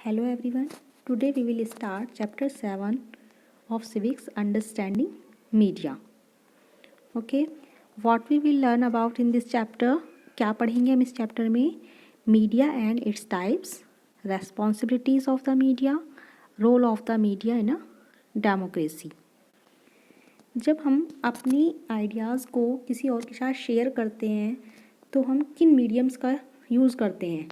Hello everyone. Today we will start chapter 7 of Civics Understanding Media. Okay. What we will learn about in this chapter? क्या पढ़ेंगे हम इस chapter में? Media and its types, responsibilities of the media, role of the media in a democracy. जब हम अपनी ideas को किसी और के साथ शेयर करते हैं तो हम किन मीडियम्स का यूज़ करते हैं,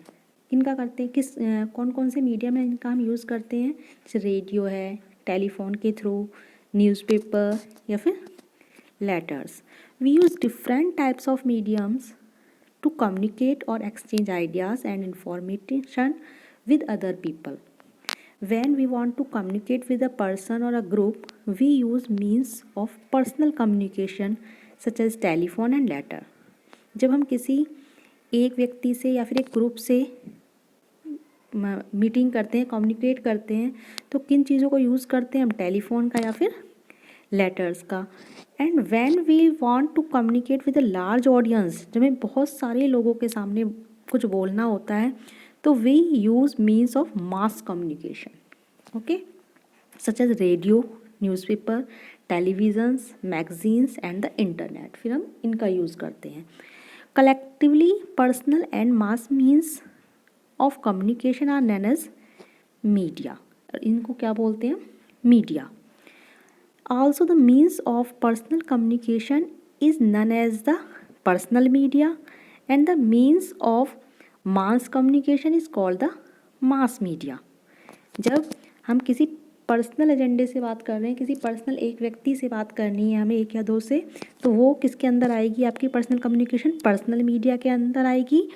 किनका करते हैं, कौन कौन से मीडियम है इनका हम यूज़ करते हैं? जैसे रेडियो है, टेलीफोन के थ्रू, न्यूज़पेपर या फिर letters. We use different types of mediums to communicate और exchange ideas and information with other people. When we want to communicate with a person or a group, we use means of personal communication such as telephone and letter. जब हम किसी एक व्यक्ति से या फिर एक ग्रुप से मीटिंग करते हैं, कम्युनिकेट करते हैं, तो किन चीज़ों को यूज़ करते हैं हम? टेलीफोन का या फिर लेटर्स का. And when we want to communicate with a large audience, जब हमें बहुत सारे लोगों के सामने कुछ बोलना होता है, तो we use means of mass communication. Okay, such as radio, newspaper, televisions, magazines and the internet. फिर हम इनका यूज़ करते हैं. Collectively personal and mass means of communication are known as media. इनको क्या बोलते हैं? Media. Also the means of personal communication is known as the personal media and the means of mass communication is called the mass media. जब हम किसी personal एजेंडे से बात कर रहे हैं, किसी पर्सनल एक व्यक्ति से बात करनी है हमें, एक या दो से, तो वो किसके अंदर आएगी? आपकी पर्सनल कम्युनिकेशन पर्सनल मीडिया के अंदर आएगी.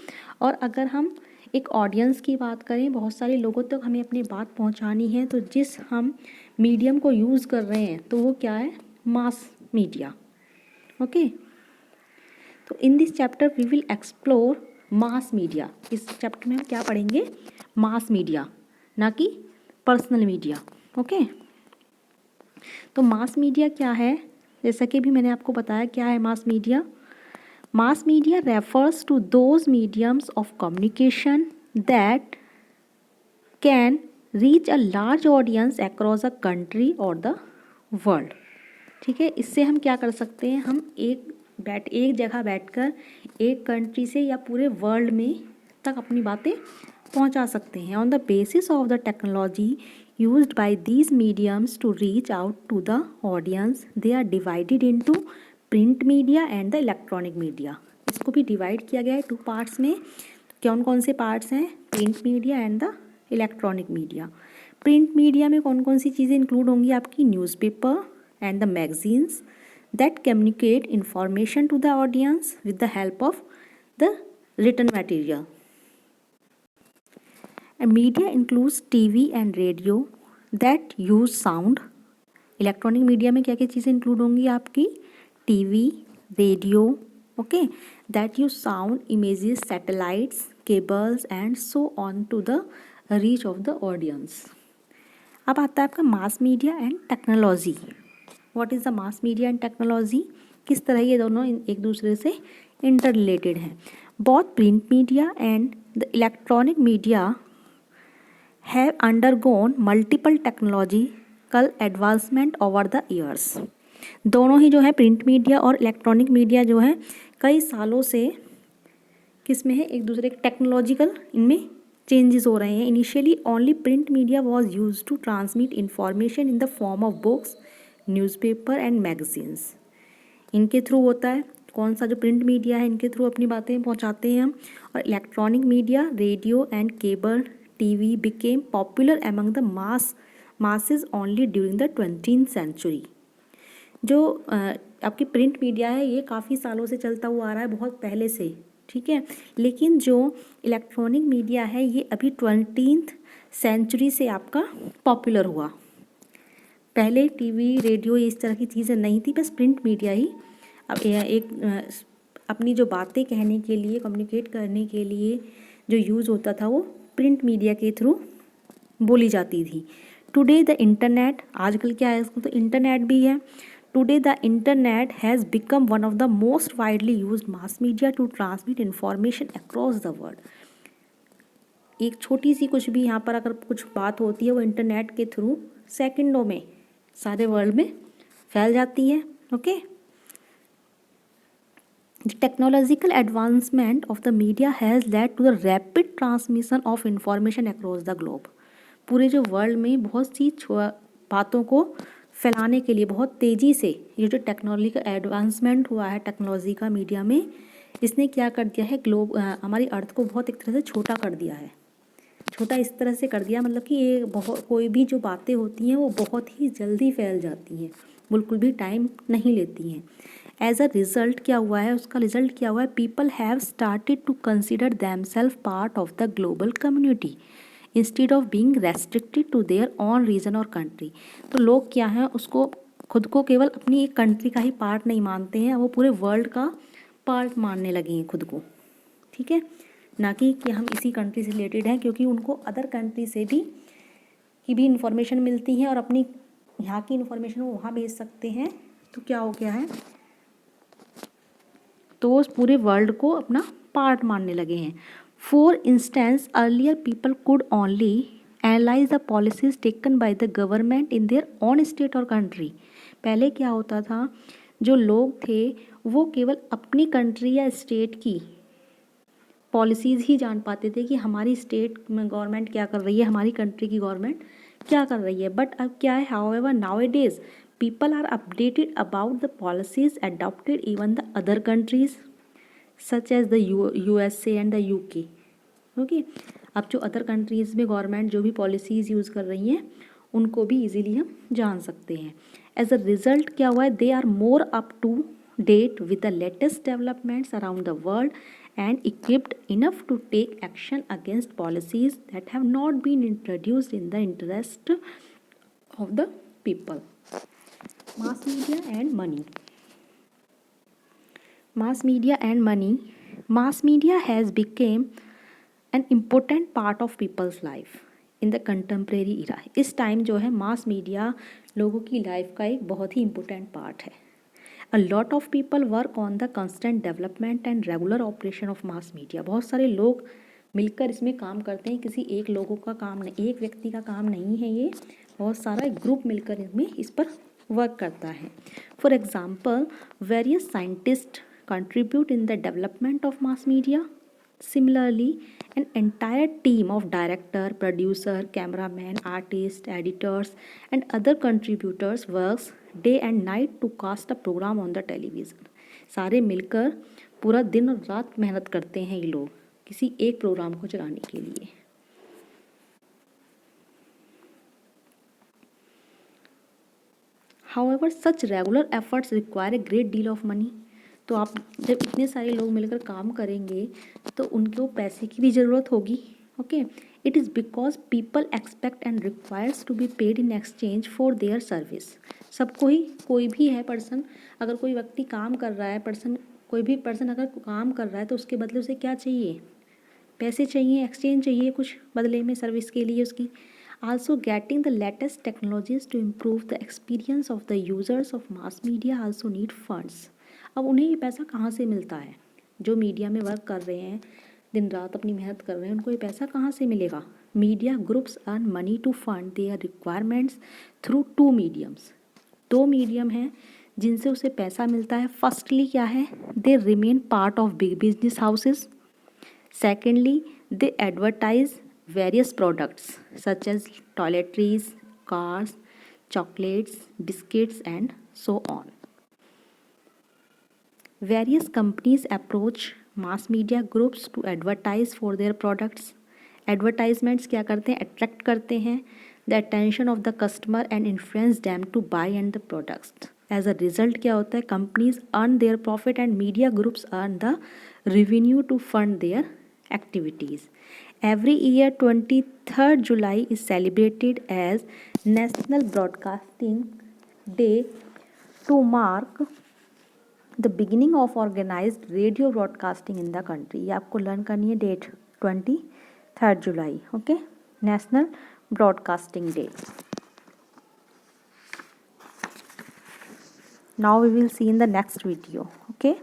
और अगर हम एक ऑडियंस की बात करें, बहुत सारे लोगों तक हमें अपनी बात पहुंचानी है, तो जिस हम मीडियम को यूज़ कर रहे हैं तो वो क्या है? Mass media. ओके, तो in this chapter we will explore mass media. इस चैप्टर में हम क्या पढ़ेंगे? मास मीडिया, ना कि पर्सनल मीडिया. ओके, तो मास मीडिया क्या है? जैसा कि भी मैंने आपको बताया क्या है mass media. Mass media refers to those mediums of communication that can reach a large audience across a country और द वर्ल्ड. ठीक है, इससे हम क्या कर सकते हैं? हम एक जगह बैठकर एक कंट्री से या पूरे वर्ल्ड में तक अपनी बातें पहुंचा सकते हैं. On the basis of the technology used by these mediums to reach out to the audience, they are divided into print media and the electronic media. इसको भी डिवाइड किया गया है 2 पार्ट्स में. कौन कौन से पार्ट्स हैं? Print media and the electronic media. Print media में कौन कौन सी चीज़ें इंक्लूड होंगी आपकी? Newspaper and the magazines that communicate information to the audience with the help of the written material. And media includes TV and radio that use sound. Electronic media में क्या क्या चीज़ें इंक्लूड होंगी आपकी? TV, radio, okay, that use sound, images, satellites, cables and so on to the reach of the audience. अब आता है आपका mass media and technology. What is the mass media and technology? किस तरह ये दोनों एक दूसरे से इंटर रिलेटेड हैं. Both print media and the electronic media have undergone multiple technological advancement over the years. दोनों ही जो है प्रिंट मीडिया और इलेक्ट्रॉनिक मीडिया जो है कई सालों से किस में है? एक दूसरे के टेक्नोलॉजिकल इनमें चेंजेस हो रहे हैं. Initially only print media was use to transmit information in the form of books, newspaper and magazines. इनके थ्रू होता है. कौन सा जो प्रिंट मीडिया है, इनके थ्रू अपनी बातें पहुंचाते हैं हम. और electronic media, radio and cable TV became popular among the masses only during the 20th century. जो आपकी प्रिंट मीडिया है ये काफ़ी सालों से चलता हुआ आ रहा है, बहुत पहले से. ठीक है, लेकिन जो इलेक्ट्रॉनिक मीडिया है ये अभी 20th सेंचुरी से आपका पॉपुलर हुआ. पहले टीवी, रेडियो इस तरह की चीज़ें नहीं थी, बस प्रिंट मीडिया ही अब एक अपनी जो बातें कहने के लिए, कम्युनिकेट करने के लिए जो यूज़ होता था वो प्रिंट मीडिया के थ्रू बोली जाती थी. टुडे द इंटरनेट, आजकल क्या है इसको तो इंटरनेट भी है. Today the internet has become one of the most widely used mass media to transmit information across the world. एक छोटी सी कुछ भी यहाँ पर अगर कुछ बात होती है वो इंटरनेट के थ्रू सेकंडों में सारे वर्ल्ड में फैल जाती है। Okay, the technological advancement of the media has led to the rapid transmission of information across the globe. पूरे जो वर्ल्ड में बहुत सी बातों को फैलाने के लिए बहुत तेज़ी से ये जो टेक्नोलॉजी का एडवांसमेंट हुआ है टेक्नोलॉजी का मीडिया में, इसने क्या कर दिया है, ग्लोब हमारी अर्थ को बहुत एक तरह से छोटा कर दिया है। छोटा इस तरह से कर दिया मतलब कि ये बहुत कोई भी जो बातें होती हैं वो बहुत ही जल्दी फैल जाती हैं, बिल्कुल भी टाइम नहीं लेती हैं। एज अ रिज़ल्ट क्या हुआ है, उसका रिज़ल्ट क्या हुआ है, people have started to consider themselves part of the global community instead of being restricted to their own region और कंट्री। तो लोग क्या हैं, उसको खुद को केवल अपनी एक कंट्री का ही पार्ट नहीं मानते हैं, वो पूरे वर्ल्ड का पार्ट मानने लगे हैं खुद को। ठीक है, ना कि हम इसी कंट्री से रिलेटेड हैं, क्योंकि उनको अदर कंट्री से भी इंफॉर्मेशन मिलती है और अपनी यहाँ की इंफॉर्मेशन वो वहाँ भेज सकते हैं। तो क्या हो गया है, तो उस पूरे वर्ल्ड को अपना पार्ट मानने लगे हैं। For instance earlier people could only analyse the policies taken by the government in their own state और कंट्री। पहले क्या होता था, जो लोग थे वो केवल अपनी कंट्री या स्टेट की पॉलिसीज़ ही जान पाते थे कि हमारी स्टेट में गवर्नमेंट क्या कर रही है, हमारी कंट्री की गवर्नमेंट क्या कर रही है। बट अब क्या है, however nowadays people are updated about the policies adopted even the other countries such as the USA and the UK। Okay, अब जो अदर कंट्रीज़ में गवर्नमेंट जो भी पॉलिसीज़ यूज़ कर रही हैं उनको भी इजीली हम जान सकते हैं। एज अ रिज़ल्ट क्या हुआ है, they are more up to date with the latest developments around the world and equipped enough to take action against policies that have not been introduced in the interest of the people। Mass media and money। Mass media and money। Mass media has become an important part of people's life in the contemporary era। इस time जो है mass media लोगों की life का एक बहुत ही important part है। A lot of people work on the constant development and regular operation of mass media। बहुत सारे लोग मिलकर इसमें काम करते हैं, किसी एक लोगों का काम नहीं, एक व्यक्ति का काम नहीं है ये, बहुत सारा एक ग्रुप मिलकर इसमें इस पर वर्क करता है। For example various scientist contribute in the development of mass media। Similarly, an entire team of director, producer, cameraman, artist, editors and other contributors works day and night to cast a program on the television। सारे मिलकर पूरा दिन और रात मेहनत करते हैं ये लोग किसी एक प्रोग्राम को चलाने के लिए। However, such regular efforts require a great deal of money। तो आप जब इतने सारे लोग मिलकर काम करेंगे तो उनको पैसे की भी ज़रूरत होगी। Okay, it is because people expect and requires to be paid in exchange for their service. सबको ही, कोई भी है पर्सन, अगर कोई व्यक्ति काम कर रहा है, कोई भी पर्सन अगर काम कर रहा है तो उसके बदले उसे क्या चाहिए, पैसे चाहिए, एक्सचेंज चाहिए कुछ बदले में सर्विस के लिए उसकी। Also getting the latest technologies to improve the experience of the users of mass media also need funds। अब उन्हें ये पैसा कहाँ से मिलता है, जो मीडिया में वर्क कर रहे हैं, दिन रात अपनी मेहनत कर रहे हैं, उनको ये पैसा कहाँ से मिलेगा। Media groups earn money to fund their requirements through two mediums. दो मीडियम हैं जिनसे उसे पैसा मिलता है। फर्स्टली क्या है, they remain part of big business houses. Secondly, they advertise various products such as toiletries, cars, chocolates, biscuits and so on। Various companies approach mass media groups to advertise for their products। Advertisements क्या करते हैं, attract करते हैं the attention of the customer and influence them to buy and the products। As a result क्या होता है, companies earn their profit and media groups earn the revenue to fund their activities। Every year 23rd July is celebrated as National Broadcasting Day to mark the beginning of organized radio broadcasting in the country। ये आपको learn करनी है date 23rd July। Okay, national broadcasting day. Now we will see in the next video। Okay।